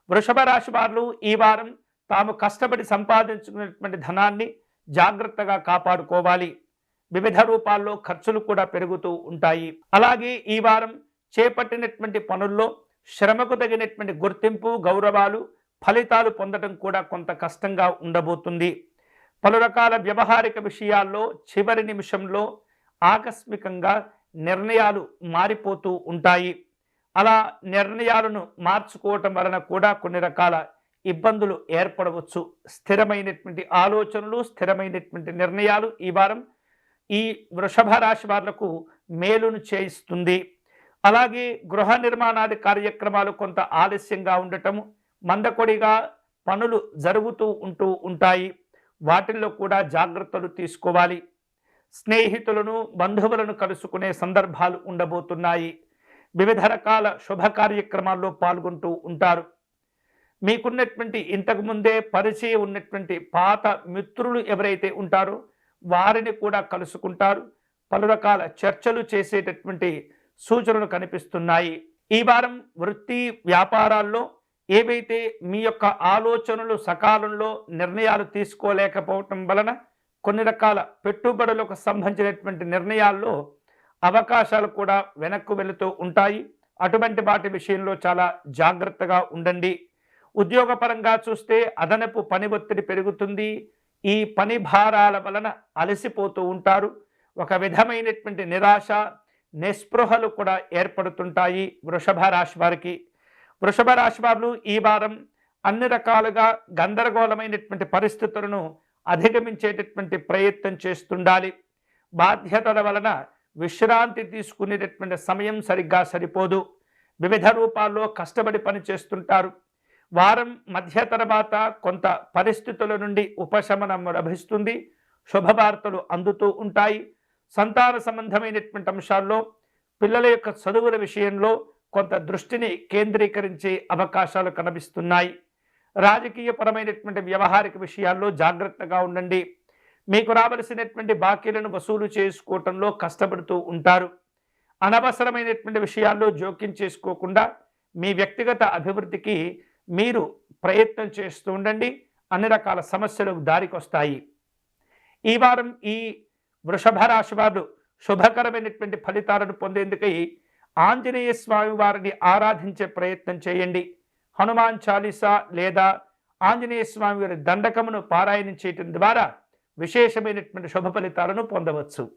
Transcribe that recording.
వృషభ రాశి వారు ఈ వారం తాము కష్టపడి సంపాదించుకున్నటువంటి ధనాన్ని జాగ్రత్తగా కాపాడుకోవాలి. వివిధ రూపాల్లో ఖర్చులు కూడా పెరుగుతూ ఉంటాయి. అలాగే ఈ వారం చేపట్టినటువంటి పనుల్లో శ్రమకు తగినటువంటి గుర్తింపు, గౌరవాలు, ఫలితాలు పొందడం కూడా కొంత కష్టంగా ఉండబోతుంది. పలు రకాల వ్యవహారిక విషయాల్లో చివరి నిమిషంలో ఆకస్మికంగా నిర్ణయాలు మారిపోతూ ఉంటాయి. అలా నిర్ణయాలను మార్చుకోవటం వలన కూడా కొన్ని రకాల ఇబ్బందులు ఏర్పడవచ్చు. స్థిరమైనటువంటి ఆలోచనలు, స్థిరమైనటువంటి నిర్ణయాలు ఈ వారం ఈ వృషభ రాశి వాళ్లకు మేలును చేయిస్తుంది. అలాగే గృహ నిర్మాణాది కార్యక్రమాలు కొంత ఆలస్యంగా ఉండటము, మందకొడిగా పనులు జరుగుతూ ఉంటాయి. వాటిల్లో కూడా జాగ్రత్తలు తీసుకోవాలి. స్నేహితులను, బంధువులను కలుసుకునే సందర్భాలు ఉండబోతున్నాయి. వివిధ రకాల శుభ కార్యక్రమాల్లో పాల్గొంటూ ఉంటారు. మీకున్నటువంటి ఇంతకుముందే పరిచయం ఉన్నటువంటి పాత మిత్రులు ఎవరైతే ఉంటారో వారిని కూడా కలుసుకుంటారు. పలు రకాల చర్చలు చేసేటటువంటి సూచనలు కనిపిస్తున్నాయి. ఈ వారం వృత్తి వ్యాపారాల్లో ఏవైతే మీ యొక్క ఆలోచనలు సకాలంలో నిర్ణయాలు తీసుకోలేకపోవటం వలన కొన్ని రకాల పెట్టుబడులకు సంబంధించినటువంటి నిర్ణయాల్లో అవకాశాలు కూడా వెనక్కు వెళుతూ ఉంటాయి. అటువంటి వాటి విషయంలో చాలా జాగ్రత్తగా ఉండండి. ఉద్యోగపరంగా చూస్తే అదనపు పని ఒత్తిడి పెరుగుతుంది. ఈ పని భారాల వలన అలసిపోతూ ఉంటారు. ఒక విధమైనటువంటి నిరాశ, నిస్పృహలు కూడా ఏర్పడుతుంటాయి వృషభ రాశి వారికి. వృషభ రాశి వారు ఈ వారం అన్ని రకాలుగా గందరగోళమైనటువంటి పరిస్థితులను అధిగమించేటటువంటి ప్రయత్నం చేస్తుండాలి. బాధ్యతల వలన విశ్రాంతి తీసుకునేటటువంటి సమయం సరిగ్గా సరిపోదు. వివిధ రూపాల్లో కష్టపడి పని చేస్తుంటారు. వారం మధ్య తర్వాత కొంత పరిస్థితుల నుండి ఉపశమనం లభిస్తుంది. శుభవార్తలు అందుతూ ఉంటాయి. సంతాన సంబంధమైనటువంటి అంశాల్లో పిల్లల యొక్క చదువుల విషయంలో కొంత దృష్టిని కేంద్రీకరించే అవకాశాలు కనిపిస్తున్నాయి. రాజకీయపరమైనటువంటి వ్యవహారిక విషయాల్లో జాగ్రత్తగా ఉండండి. మీకు రావలసినటువంటి బాకీలను వసూలు చేసుకోవటంలో కష్టపడుతూ ఉంటారు. అనవసరమైనటువంటి విషయాల్లో జోక్యం చేసుకోకుండా మీ వ్యక్తిగత అభివృద్ధికి మీరు ప్రయత్నం చేస్తూ ఉండండి. అన్ని రకాల సమస్యలకు దారికొస్తాయి. ఈ వారం ఈ వృషభ రాశి వారు శుభకరమైనటువంటి ఫలితాలను పొందేందుకై ఆంజనేయ స్వామి వారిని ఆరాధించే ప్రయత్నం చేయండి. హనుమాన్ చాలీసా లేదా ఆంజనేయ స్వామి వారి దండకమును పారాయణం చేయటం ద్వారా విశేషమైనటువంటి శుభ ఫలితాలను పొందవచ్చు.